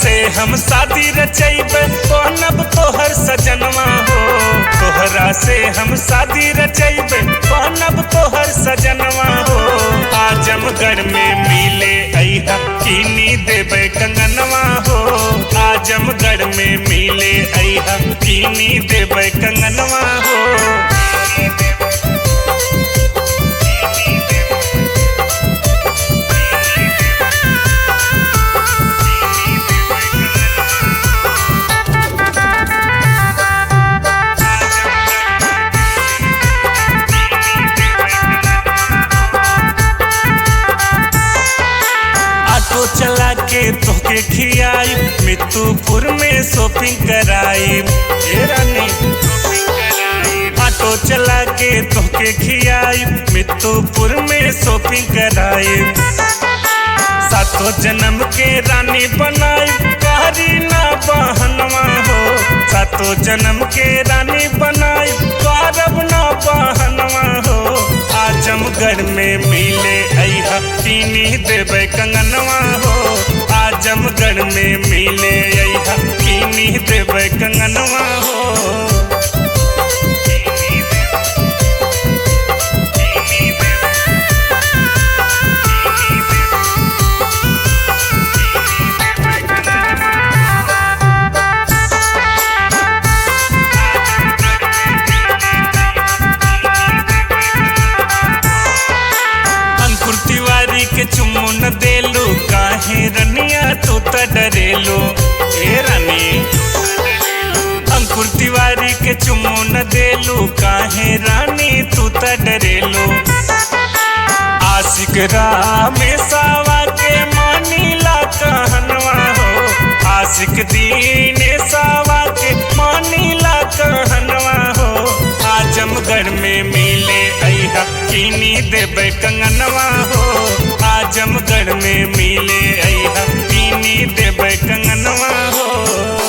से हम शादी रचैबे बनब तोहर सजनवा हो। तोहरा से हम शादी रचैबे बनब तोहर सजनवा हो। आजमगढ़ में मिले अइहा कीनी देबे कंगनवा हो। आजमगढ़ में मिले अइहा कीनी देबे कंगनवा हो। चला के तोके खियाई मित्तुपुर में शॉपिंग कराई। रानी ऑटो चला के तोके खियाई मित्तुपुर में शॉपिंग कराई। सातों जन्म के रानी बनाई कहरी ना बहनवा हो। सातों जन्म के रानी बनाई करब ना बहनवा हो। आजमगढ़ में मिले अइहा कीनी देबे कंगनवा हो। आजमगढ़ में मिले अइहा कीनी देबे कंगनवा हो। के चुम्मो न देलू काहे रनिया तू त डरेलू। रानी अंकुर तिवारी के चुम्मो न देलू काहे रानी तू त डरेलू। आशिक रामेशवा के मानीला कहनवा हो। आशिक दीनेशवा के मानीला कहनवा हो। आजमगढ़ में मिले अइहा कीनी देबे कंगनवा हो। आजमगढ़ में मिले अइहा कीनी देबे कंगनवा हो।